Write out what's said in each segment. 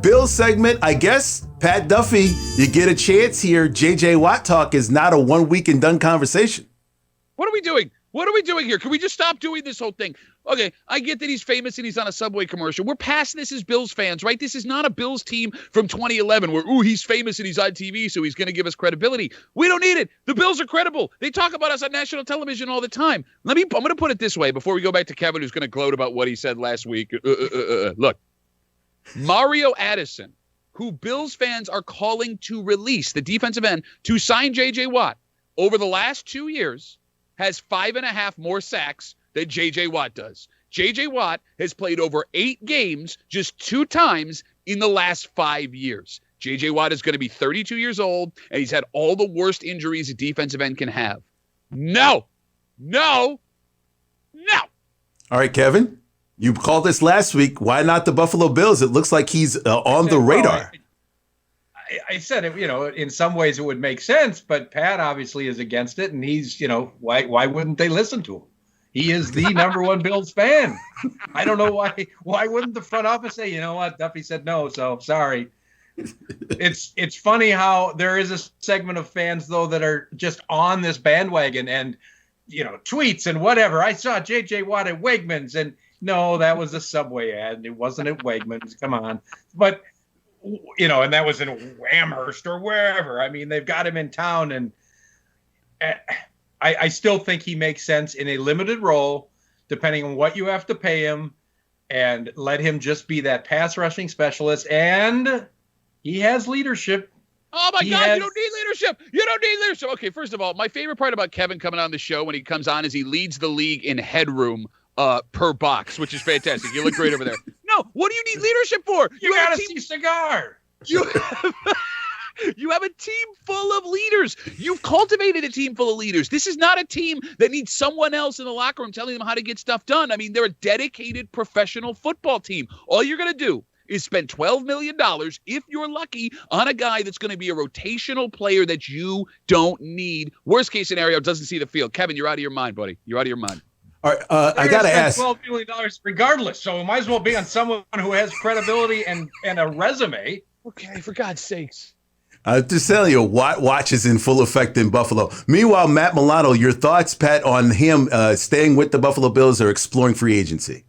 Bill segment, I guess. Pat Duffy, you get a chance here. JJ Watt talk is not a 1 week and done conversation. What are we doing? What are we doing here? Can we just stop doing this whole thing? Okay, I get that he's famous and he's on a Subway commercial. We're past this as Bills fans, right? This is not a Bills team from 2011 where, he's famous and he's on TV, so he's going to give us credibility. We don't need it. The Bills are credible. They talk about us on national television all the time. I'm going to put it this way before we go back to Kevin, who's going to gloat about what he said last week. Look, Mario Addison, who Bills fans are calling to release, the defensive end, to sign J.J. Watt, over the last 2 years, has 5.5 more sacks than J.J. Watt does. J.J. Watt has played over 8 games just 2 times in the last 5 years. J.J. Watt is going to be 32 years old, and he's had all the worst injuries a defensive end can have. No. All right, Kevin, you called this last week. Why not the Buffalo Bills? It looks like he's on the radar. I said it, in some ways it would make sense, but Pat obviously is against it, and he's, why wouldn't they listen to him? He is the number one Bills fan. I don't know why wouldn't the front office say, you know what, Duffy said no, so sorry. It's funny how there is a segment of fans, though, that are just on this bandwagon and, tweets and whatever. I saw J.J. Watt at Wegmans, and no, that was a Subway ad. It wasn't at Wegmans. Come on. But, and that was in Amherst or wherever. I mean, they've got him in town, and I still think he makes sense in a limited role, depending on what you have to pay him, and let him just be that pass rushing specialist. And he has leadership. Oh, my God, you don't need leadership. You don't need leadership. Okay, first of all, my favorite part about Kevin coming on the show when he comes on is he leads the league in headroom per box, which is fantastic. You look great over there. No, what do you need leadership for? You got to see cigar. You have a team full of leaders. You've cultivated a team full of leaders. This is not a team that needs someone else in the locker room telling them how to get stuff done. I mean, they're a dedicated professional football team. All you're going to do is spend $12 million, if you're lucky, on a guy that's going to be a rotational player that you don't need. Worst case scenario, doesn't see the field. Kevin, you're out of your mind, buddy. You're out of your mind. All right, I got to ask. $12 million regardless, so it might as well be on someone who has credibility and a resume. Okay, for God's sakes. Just telling you, watch is in full effect in Buffalo. Meanwhile, Matt Milano, your thoughts, Pat, on him staying with the Buffalo Bills or exploring free agency?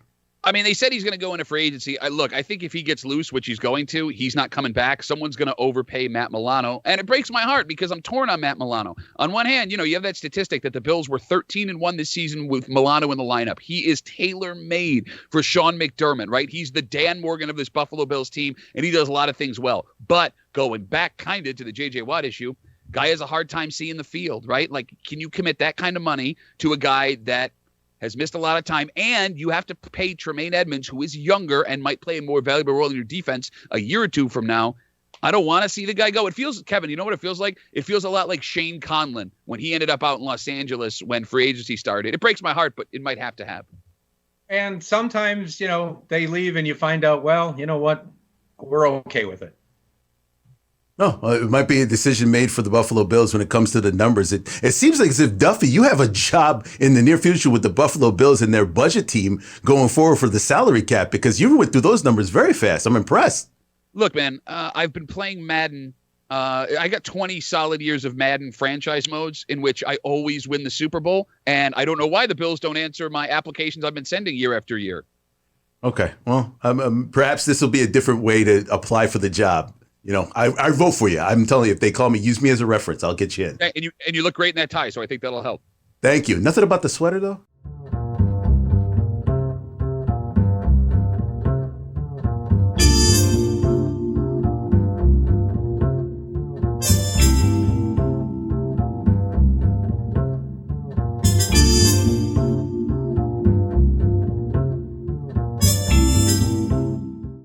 I mean, they said he's going to go into free agency. I think if he gets loose, which he's going to, he's not coming back. Someone's going to overpay Matt Milano. And it breaks my heart because I'm torn on Matt Milano. On one hand, you have that statistic that the Bills were 13-1 this season with Milano in the lineup. He is tailor-made for Sean McDermott, right? He's the Dan Morgan of this Buffalo Bills team, and he does a lot of things well. But going back kind of to the J.J. Watt issue, guy has a hard time seeing the field, right? Like, can you commit that kind of money to a guy that has missed a lot of time, and you have to pay Tremaine Edmonds, who is younger and might play a more valuable role in your defense a year or two from now? I don't want to see the guy go. It feels, Kevin, you know what it feels like? It feels a lot like Shane Conlon when he ended up out in Los Angeles when free agency started. It breaks my heart, but it might have to happen. And sometimes, they leave and you find out, well, you know what? We're okay with it. No, it might be a decision made for the Buffalo Bills when it comes to the numbers. It seems like as if, Duffy, you have a job in the near future with the Buffalo Bills and their budget team going forward for the salary cap, because you went through those numbers very fast. I'm impressed. Look, man, I've been playing Madden. I got 20 solid years of Madden franchise modes in which I always win the Super Bowl, and I don't know why the Bills don't answer my applications I've been sending year after year. Okay, well, perhaps this will be a different way to apply for the job. I vote for you. I'm telling you, if they call me, use me as a reference. I'll get you in. And you look great in that tie, so I think that'll help. Thank you. Nothing about the sweater, though?